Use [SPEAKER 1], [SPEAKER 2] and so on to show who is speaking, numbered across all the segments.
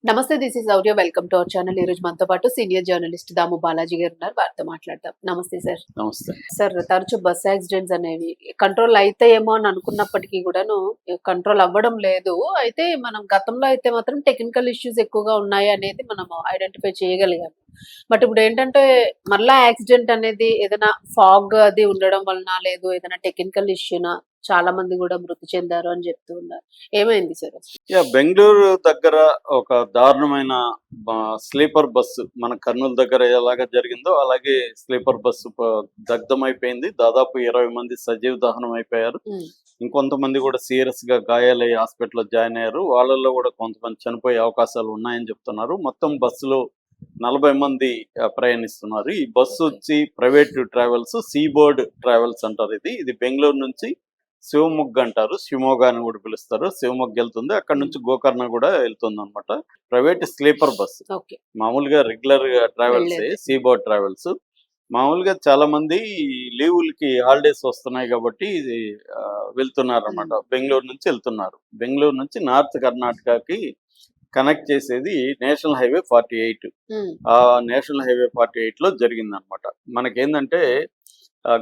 [SPEAKER 1] నమస్తే. This is audio. Welcome to our channel. ఈ రోజు మనతో పాటు సీనియర్ జర్నలిస్ట్ దాము బాలాజీ గారు ఉన్నారు. వారితో మాట్లాడదాం. నమస్తే సార్.
[SPEAKER 2] నమస్తే.
[SPEAKER 1] సార్, తరచు బస్ యాక్సిడెంట్స్ అనేవి కంట్రోల్ అయితాయేమో అని అనుకున్నప్పటికీ కూడాను కంట్రోల్ అవ్వడం లేదు. అయితే మనం గతంలో అయితే మాత్రం టెక్నికల్ ఇష్యూస్ ఎక్కువగా ఉన్నాయి అనేది మనము ఐడెంటిఫై చేయగలిగాము. బట్ ఇప్పుడు ఏంటంటే మళ్ళా యాక్సిడెంట్ అనేది ఏదైనా ఫాగ్ అది ఉండడం వలన, లేదు ఏదైనా టెక్నికల్ ఇష్యూనా చాలా మంది కూడా మృతి చెందారు అని చెప్తూ ఉన్నారు. ఏమైంది సార్?
[SPEAKER 2] బెంగళూరు దగ్గర ఒక దారుణమైన స్లీపర్ బస్సు మన కర్నూలు దగ్గర ఎలాగ జరిగిందో అలాగే స్లీపర్ బస్సు దగ్ధమైపోయింది. దాదాపు 20 మంది సజీవ దహనం అయిపోయారు. ఇంకొంతమంది కూడా సీరియస్ గా గాయాలయ్యి హాస్పిటల్లో జాయిన్ అయ్యారు. వాళ్ళల్లో కూడా కొంతమంది చనిపోయే అవకాశాలు ఉన్నాయని చెప్తున్నారు. మొత్తం బస్సులో 40 మంది ప్రయాణిస్తున్నారు. ఈ బస్సు వచ్చి ప్రైవేట్ ట్రావెల్స్, సీబోర్డ్ ట్రావెల్స్ అంటారు. ఇది బెంగళూరు నుంచి శివమొగ్గ అంటారు, శివమొగ్గ అని కూడా పిలుస్తారు. శివమొగ్గ వెళ్తుంది, అక్కడ నుంచి గోకర్ణ కూడా వెళ్తుంది అనమాట. ప్రైవేట్ స్లీపర్ బస్సు, మామూలుగా రెగ్యులర్ ట్రావెల్స్ సీబోర్డ్ ట్రావెల్స్. మామూలుగా చాలా మంది లీవులకి హాలిడేస్ వస్తున్నాయి కాబట్టి వెళ్తున్నారు అనమాట. బెంగళూరు నుంచి వెళ్తున్నారు. బెంగళూరు నుంచి నార్త్ కర్ణాటకకి కనెక్ట్ చేసేది నేషనల్ హైవే 48. ఆ నేషనల్ హైవే 48 లో జరిగింది అనమాట. మనకేందంటే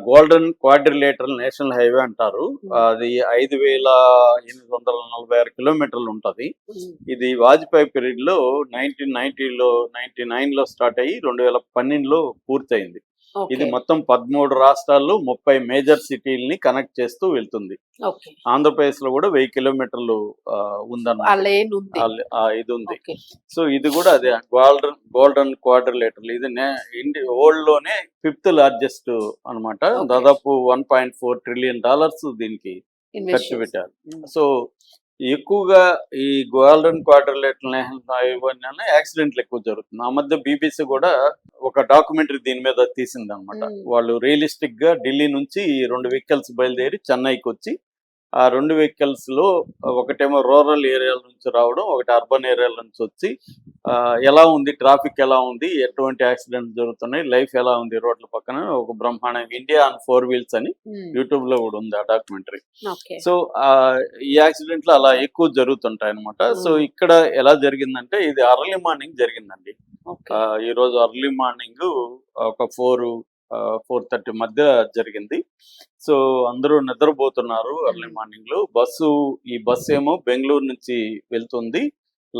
[SPEAKER 2] గోల్డెన్ క్వాడ్రిలేటరల్ నేషనల్ హైవే అంటారు. అది 5,846 కిలోమీటర్లు ఉంటది. ఇది వాజ్పేయి పీరియడ్ లో 1999 లో స్టార్ట్ అయ్యి 2012లో పూర్తయింది. ఇది మొత్తం 13 రాష్ట్రాల్లో 30 మేజర్ సిటీల్ని కనెక్ట్ చేస్తూ వెళ్తుంది. ఆంధ్రప్రదేశ్ లో కూడా 1000 కిలోమీటర్లు ఉందన్నమాట. ఇది ఉంది. సో ఇది కూడా అదే గోల్డెన్ క్వాడ్రిలేటరల్. ఇది వరల్డ్ లోనే 5th లార్జెస్ట్ అనమాట. దాదాపు $1.4 ట్రిలియన్ దీనికి ఖర్చు పెట్టారు. సో ఎక్కువగా ఈ గోల్డెన్ క్వాడ్రిలేటరల్ యాక్సిడెంట్లు ఎక్కువ జరుగుతుంది. ఆ మధ్య BBC కూడా ఒక డాక్యుమెంటరీ దీని మీద తీసింది అనమాట. వాళ్ళు రియలిస్టిక్ గా ఢిల్లీ నుంచి 2 వెహికల్స్ బయలుదేరి చెన్నైకి వచ్చి, ఆ 2 వెహికల్స్ లో ఒకటేమో రూరల్ ఏరియాల నుంచి రావడం, ఒకటి అర్బన్ ఏరియాల నుంచి వచ్చి ఎలా ఉంది, ట్రాఫిక్ ఎలా ఉంది, ఎటువంటి యాక్సిడెంట్ జరుగుతున్నాయి, లైఫ్ ఎలా ఉంది రోడ్ల పక్కన, ఒక బ్రహ్మాండంగా ఇండియా ఆన్ 4 వీల్స్ అని యూట్యూబ్ లో కూడా ఉంది ఆ డాక్యుమెంటరీ. సో ఈ యాక్సిడెంట్లు అలా ఎక్కువ జరుగుతుంటాయి అనమాట. సో ఇక్కడ ఎలా జరిగిందంటే ఇది అర్లీ మార్నింగ్ జరిగిందండి. ఈ రోజు అర్లీ మార్నింగ్ ఒక 4:30 మధ్య జరిగింది. సో అందరూ నిద్రపోతున్నారు అర్లీ మార్నింగ్ లో. ఈ బస్సు ఏమో బెంగళూరు నుంచి వెళ్తుంది.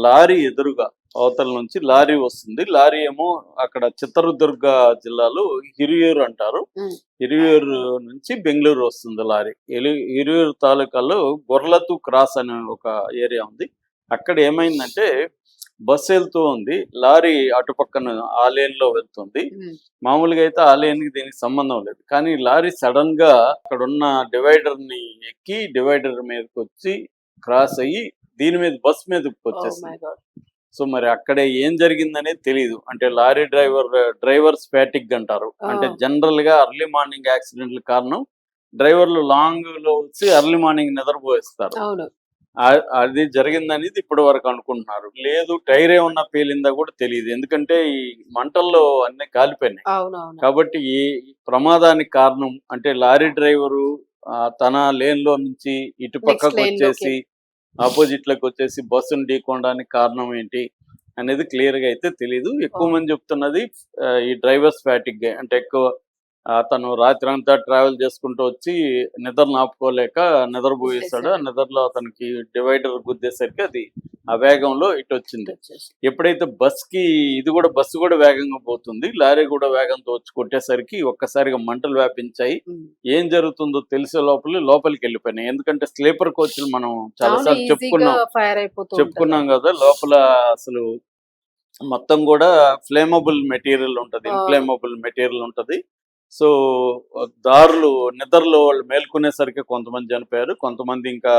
[SPEAKER 2] లారీ ఎదురుగా అవతల నుంచి లారీ వస్తుంది. లారీ ఏమో అక్కడ చిత్రదుర్గ జిల్లాలో హిరియూరు అంటారు. హిరియూరు నుంచి బెంగళూరు వస్తుంది లారీ. హిరియూరు తాలూకాలో గొర్లతు క్రాస్ అనే ఒక ఏరియా ఉంది. అక్కడ ఏమైందంటే బస్సు వెళ్తూ ఉంది, లారీ అటుపక్కన ఆ లేన్ లో వెళ్తుంది. మామూలుగా అయితే ఆ లేన్ కి దీనికి సంబంధం లేదు, కానీ లారీ సడన్ గా అక్కడ ఉన్న డివైడర్ ని ఎక్కి డివైడర్ మీదకి వచ్చి క్రాస్ అయ్యి దీని మీద బస్ మీదకి వచ్చేసింది. సో మరి అక్కడే ఏం జరిగిందనేది తెలియదు. అంటే లారీ డ్రైవర్స్ ఫ్యాటిక్ అంటారు. అంటే జనరల్ గా అర్లీ మార్నింగ్ యాక్సిడెంట్ల కారణం డ్రైవర్లు లాంగ్ లో వచ్చి అర్లీ మార్నింగ్ నిద్రపోయిస్తారు. అది జరిగిందనేది ఇప్పటి వరకు అనుకుంటున్నారు. లేదు టైర్ ఏమన్నా పేలిందా కూడా తెలియదు, ఎందుకంటే ఈ మంటల్లో అన్ని కాలిపోయినాయి. కాబట్టి ఈ ప్రమాదానికి కారణం అంటే లారీ డ్రైవరు తన లేన్ లో నుంచి ఇటు పక్కకు వచ్చేసి ఆపోజిట్ లోకి వచ్చేసి బస్సును ఢీకొనడానికి కారణం ఏంటి అనేది క్లియర్ గా అయితే తెలియదు. ఎక్కువ మంది చెప్తున్నది ఈ డ్రైవర్స్ ఫ్యాటిక్, అంటే ఎక్కువ తను రాత్రి అంతా ట్రావెల్ చేసుకుంటూ వచ్చి నిద్రను ఆపుకోలేక నిద్రపోయేస్తాడు. ఆ నిద్రలో అతనికి డివైడర్ గుద్దేసరికి అది ఆ వేగంలో ఇటు వచ్చింది. ఎప్పుడైతే బస్సు కూడా వేగంగా పోతుంది, లారీ కూడా వేగంతో వచ్చి కొట్టేసరికి ఒక్కసారిగా మంటలు వ్యాపించాయి. ఏం జరుగుతుందో తెలిసే లోపలికి వెళ్ళిపోయినాయి. ఎందుకంటే స్లీపర్ కోచ్లు మనం చాలాసార్లు చెప్పుకున్నాం కదా, లోపల అసలు మొత్తం కూడా ఫ్లేమబుల్ మెటీరియల్ ఉంటది, ఇన్ఫ్లేమబుల్ మెటీరియల్ ఉంటది. సో దారులు నిద్రలో వాళ్ళు మేల్కొనేసరికి కొంతమంది చనిపోయారు. కొంతమంది ఇంకా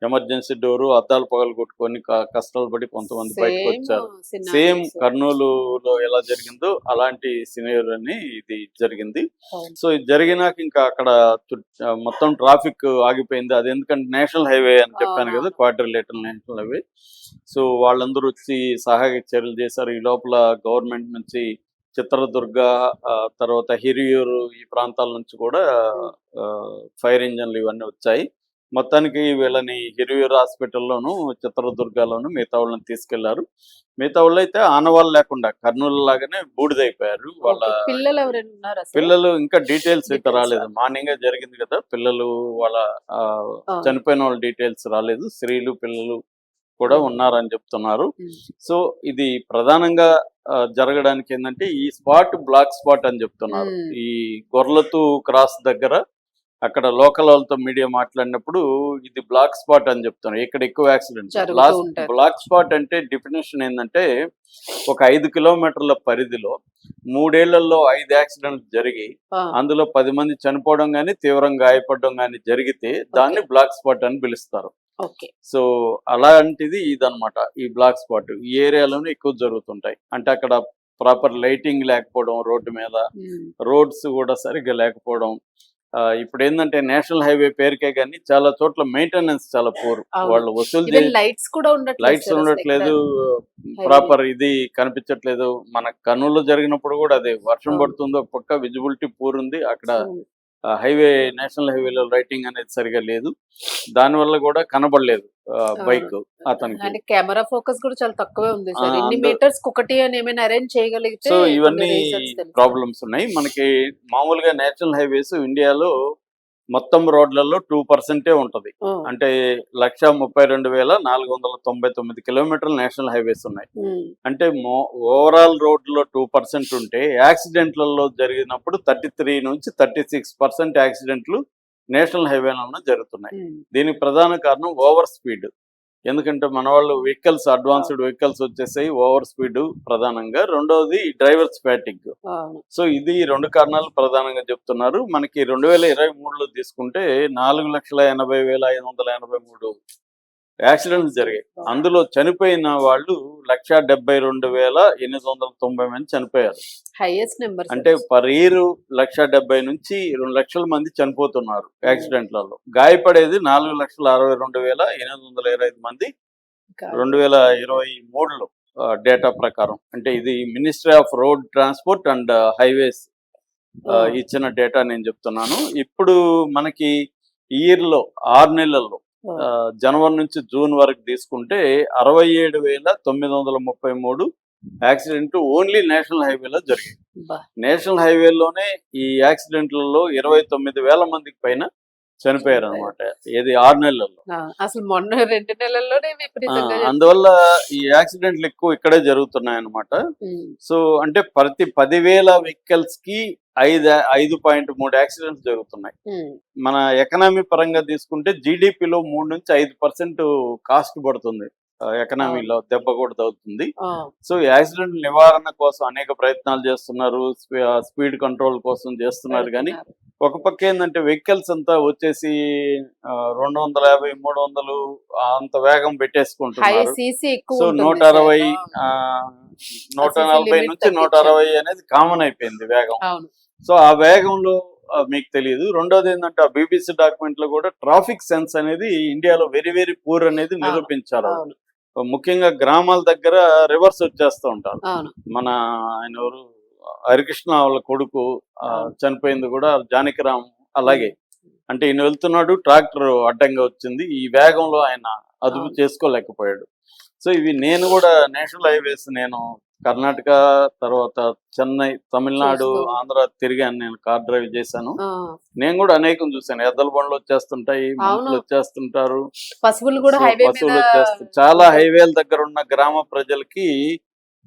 [SPEAKER 2] ఎమర్జెన్సీ డోరు అద్దాలు పగలు కొట్టుకొని కష్టాలు పడి కొంతమంది బయటకు వచ్చారు. సేమ్ కర్నూలులో ఎలా జరిగిందో అలాంటి సినారియోని ఇది జరిగింది. సో ఇది జరిగినాక ఇంకా అక్కడ మొత్తం ట్రాఫిక్ ఆగిపోయింది. అది ఎందుకంటే నేషనల్ హైవే అని చెప్పాను కదా, క్వాడ్రిలేటరల్ నేషనల్ హైవే. సో వాళ్ళందరూ వచ్చి సహాయక చర్యలు చేశారు. ఈ లోపల గవర్నమెంట్ నుంచి చిత్రదుర్గ, తర్వాత హిరియూరు ఈ ప్రాంతాల నుంచి కూడా ఫైర్ ఇంజన్లు ఇవన్నీ వచ్చాయి. మొత్తానికి వీళ్ళని హిరియూర్ హాస్పిటల్లోను, చిత్రదుర్గలోను మిగతా వాళ్ళని తీసుకెళ్లారు. మిగతా వాళ్ళు అయితే ఆనవాళ్ళు లేకుండా కర్నూలు లాగానే బూడిదైపోయారు. వాళ్ళ
[SPEAKER 1] ఓకే. పిల్లలు ఎవరైనా ఉన్నారా సార్?
[SPEAKER 2] పిల్లలు ఇంకా డీటెయిల్స్ అయితే
[SPEAKER 1] డీటెయిల్స్
[SPEAKER 2] రాలేదు.
[SPEAKER 1] రాలేదు.
[SPEAKER 2] మార్నింగే జరిగింది కదా! పిల్లలు వాళ్ళ
[SPEAKER 1] ఆ!
[SPEAKER 2] చనిపోయిన వాళ్ళ డీటెయిల్స్ రాలేదు. స్త్రీలు, పిల్లలు కూడా
[SPEAKER 1] ఆ!
[SPEAKER 2] ఉన్నారని చెప్తున్నారు.
[SPEAKER 1] హ్మ్.
[SPEAKER 2] సో ఇది ప్రధానంగా జరగడానికి ఏందంటే ఈ స్పాట్ బ్లాక్ స్పాట్ అని చెప్తున్నారు.
[SPEAKER 1] హ్మ్.
[SPEAKER 2] ఈ గొర్లతూ క్రాస్ దగ్గర అక్కడ లోకల్ వాళ్ళతో మీడియా మాట్లాడినప్పుడు ఇది బ్లాక్ స్పాట్ అని చెప్తున్నారు. ఇక్కడ ఎక్కువ యాక్సిడెంట్స్.
[SPEAKER 1] జరుగుతూ ఉంటాయి.
[SPEAKER 2] బ్లాక్ స్పాట్ అంటే డెఫినేషన్ ఏందంటే ఒక 5 కిలోమీటర్ల పరిధిలో 3 ఏళ్లలో 5 యాక్సిడెంట్స్ జరిగి
[SPEAKER 1] ఆ!
[SPEAKER 2] అందులో 10 మంది చనిపోవడం గాని, తీవ్రంగా గాయపడడం గాని జరిగితే దాన్ని బ్లాక్ స్పాట్ అని పిలుస్తారు.
[SPEAKER 1] ఓకే.
[SPEAKER 2] సో అలాంటిది ఇదన్నమాట. ఈ బ్లాక్ స్పాట్ ఈ ఏరియాలోనే ఎక్కువ జరుగుతుంటాయి. అంటే అక్కడ ప్రాపర్ లైటింగ్ లేకపోవడం రోడ్డు మీద,
[SPEAKER 1] హ్మ్.
[SPEAKER 2] రోడ్స్ కూడా సరిగ్గా లేకపోవడం. ఇప్పుడేందంటే నేషనల్ హైవే పేరుకే గాని చాలా చోట్ల మెయింటెనెన్స్ చాలా పూర్.
[SPEAKER 1] అవును.
[SPEAKER 2] వాళ్ళు వసూలు
[SPEAKER 1] ఈవెన్ లైట్స్ కూడా ఉండట్లేదు
[SPEAKER 2] లైట్స్
[SPEAKER 1] సార్
[SPEAKER 2] ఉండట్లేదు.
[SPEAKER 1] అసలెక్కడ.
[SPEAKER 2] ప్రాపర్ ఇది కనిపించట్లేదు. మన కర్నూలులో జరిగినప్పుడు కూడా అదే వర్షం
[SPEAKER 1] అవును.
[SPEAKER 2] పడుతుంది. ఒక పక్క విజిబిలిటీ పూర్ ఉంది. అక్కడ
[SPEAKER 1] అవును.
[SPEAKER 2] హైవే నేషనల్ హైవేలో లైటింగ్ అనేది సరిగా లేదు. దానివల్ల కూడా కనబడలేదు
[SPEAKER 1] అవును.
[SPEAKER 2] బైక్ అతనికి.
[SPEAKER 1] అంటే కెమెరా ఫోకస్ కూడా చాలా తక్కువే ఉంది సార్. ఇన్ని
[SPEAKER 2] అందు
[SPEAKER 1] మీటర్స్‌కి ఒకటి అని ఏమైనా అరేంజ్ చేయగలిగితే
[SPEAKER 2] సో
[SPEAKER 1] కొన్ని
[SPEAKER 2] ఇవన్నీ
[SPEAKER 1] రీజన్స్ తెలుస్తాయి.
[SPEAKER 2] ప్రాబ్లమ్స్ ఉన్నాయి. మనకి మామూలుగా నేషనల్ హైవేస్ ఇండియాలో మొత్తం రోడ్లలో 2% ఉంటది.
[SPEAKER 1] హ్మ్.
[SPEAKER 2] అంటే 1,32,499 కిలోమీటర్లు నేషనల్ హైవేస్ ఉన్నాయి.
[SPEAKER 1] హ్మ్.
[SPEAKER 2] అంటే ఓవరాల్ రోడ్‌లో 2% ఉంటే యాక్సిడెంట్లలో జరిగినప్పుడు 33-36% యాక్సిడెంట్లు నేషనల్ హైవేలోనే జరుగుతున్నాయి.
[SPEAKER 1] హ్మ్.
[SPEAKER 2] దీనికి ప్రధాన కారణం ఓవర్ స్పీడ్. ఎందుకంటే మన వాళ్ళు వెహికల్స్ అడ్వాన్స్డ్ వెహికల్స్ వచ్చేసాయి. ఓవర్ స్పీడ్ ప్రధానంగా. రెండోది డ్రైవర్స్ ఫ్యాటిగ్.
[SPEAKER 1] అవును.
[SPEAKER 2] సో ఇది 2 కారణాలు ప్రధానంగా చెప్తున్నారు. మనకి 2023లో తీసుకుంటే 4,80,583 యాక్సిడెంట్స్ జరిగాయి. అందులో చనిపోయిన వాళ్ళు 1,72,890 మంది చనిపోయారు.
[SPEAKER 1] హైయెస్ట్ నంబర్
[SPEAKER 2] అంటే పర్ ఇయర్ 1,70,000 నుంచి 2,00,000 మంది చనిపోతున్నారు యాక్సిడెంట్లలో. గాయపడేది 4,62,825 మంది 2023లో డేటా ప్రకారం. అంటే ఇది ministry of road transport and highways ఇచ్చిన డేటా నేను చెప్తున్నాను. ఇప్పుడు మనకి ఇయర్‌లో 6 నెలల్లో జనవరి నుంచి జూన్ వరకు తీసుకుంటే 67,933 యాక్సిడెంట్ ఓన్లీ నేషనల్ హైవేలో జరిగాయి. నేషనల్ హైవేలోనే ఈ యాక్సిడెంట్లలో 29,000 మందికి పైన చనిపోయారు అనమాట. ఏది 6 నెలల్లో.
[SPEAKER 1] అసలు మొన్న 2 నెలల్లోనే విపరీతంగా
[SPEAKER 2] అందువల్ల ఈ యాక్సిడెంట్లు ఎక్కువ ఇక్కడే జరుగుతున్నాయి అన్నమాట. సో అంటే ప్రతి 10,000 వెహికల్స్ కి 5.3 యాక్సిడెంట్స్ జరుగుతున్నాయి. మన ఎకనామీ పరంగా తీసుకుంటే జీడిపిలో 3-5% కాస్ట్ పడుతుంది. ఎకనామీలో దెబ్బ కూడా తగ్గుతుంది. సో యాక్సిడెంట్ నివారణ కోసం అనేక ప్రయత్నాలు చేస్తున్నారు. స్పీడ్ కంట్రోల్ కోసం చేస్తున్నారు కానీ ఒక పక్క ఏంటంటే వెహికల్స్ అంతా వచ్చేసి 250, 300 అంత వేగం పెట్టేసుకుంటున్నారు. సో 160, 140 నుంచి 160 అనేది కామన్ అయిపోయింది వేగం. సో ఆ వేగంలో మీకు తెలియదు. రెండోది ఏంటంటే ఆ బీబీసీ డాక్యుమెంట్ లో కూడా ట్రాఫిక్ సెన్స్ అనేది ఇండియాలో వెరీ వెరీ పూర్ అనేది నిరూపించారు. ముఖ్యంగా గ్రామాల దగ్గర రివర్స్ వచ్చేస్తూ ఉంటారు. మన ఆయన ఎవరు హరికృష్ణ వాళ్ళ కొడుకు చనిపోయింది కూడా జానకిరామ్ అలాగే. అంటే ఈయన వెళ్తున్నాడు, ట్రాక్టర్ అడ్డంగా వచ్చింది. ఈ వేగంలో ఆయన అదుపు చేసుకోలేకపోయాడు. సో ఇవి నేను కూడా నేషనల్ హైవేస్ నేను కర్ణాటక తర్వాత చెన్నై, తమిళనాడు, ఆంధ్ర తిరిగాను. నేను కార్ డ్రైవ్ చేశాను. నేను కూడా అనేకం చూశాను. ఎద్దల బండ్లు వచ్చేస్తుంటాయి, మనుషులు వచ్చేస్తుంటారు, పశువులు వచ్చేస్తాయి. చాలా హైవేల దగ్గర ఉన్న గ్రామ ప్రజలకి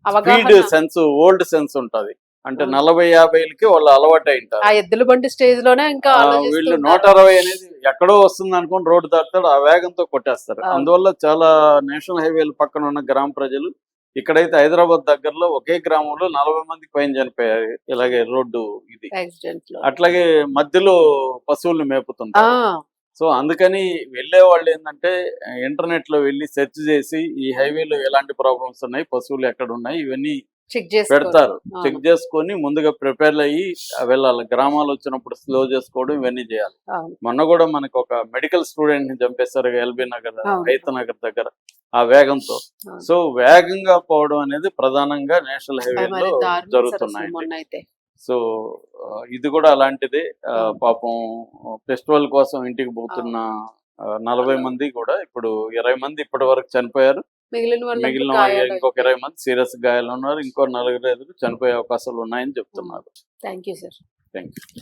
[SPEAKER 2] స్పీడ్ సెన్స్, ఓల్డ్ సెన్స్ ఉంటది. అంటే 40-50కి వాళ్ళు అలవాటు అయింటారు.
[SPEAKER 1] ఎద్దుల బండి స్టేజ్ లోనే ఇంకా
[SPEAKER 2] వీళ్ళు 160 అనేది ఎక్కడో వస్తుంది అనుకుని రోడ్డు దాటుతాడు, ఆ వేగంతో కొట్టేస్తారు. అందువల్ల చాలా నేషనల్ హైవేల పక్కన ఉన్న గ్రామ ప్రజలు ఇక్కడైతే హైదరాబాద్ దగ్గరలో ఒకే గ్రామంలో 40 మందికి పైన చనిపోయారు ఇలాగే రోడ్డు ఇది. అట్లాగే మధ్యలో పశువులను మేపుతుంటారు. సో అందుకని వెళ్ళే వాళ్ళు ఏంటంటే ఇంటర్నెట్ లో వెళ్ళి సెర్చ్ చేసి ఈ హైవేలో ఎలాంటి ప్రాబ్లమ్స్ ఉన్నాయి, పశువులు ఎక్కడ ఉన్నాయి, ఇవన్నీ పెడతారు. చెక్ చేసుకొని ముందుగా ప్రిపేర్ అయ్యి వెళ్ళాలి. గ్రామాలు వచ్చినప్పుడు స్లో చేసుకోవడం ఇవన్నీ చేయాలి. మొన్న కూడా మనకు ఒక మెడికల్ స్టూడెంట్ ని చంపేశారు ఎల్బీ నగర్, హైత్ నగర్ దగ్గర ఆ వేగంతో. సో వేగంగా పోవడం అనేది ప్రధానంగా నేషనల్ హైవేలో జరుగుతున్నాయి. సో ఇది కూడా అలాంటిదే. పాపం ఫెస్టివల్ కోసం ఇంటికి పోతున్న 40 మంది కూడా ఇప్పుడు 20 మంది ఇప్పటి వరకు చనిపోయారు. మిగిలిన వాళ్ళు ఇంకొక 20 మంది సీరియస్ గాయాలు ఉన్నారు. ఇంకో 4 చనిపోయే అవకాశాలు ఉన్నాయని చెప్తున్నారు.
[SPEAKER 1] Thank you sir.
[SPEAKER 2] Thank you.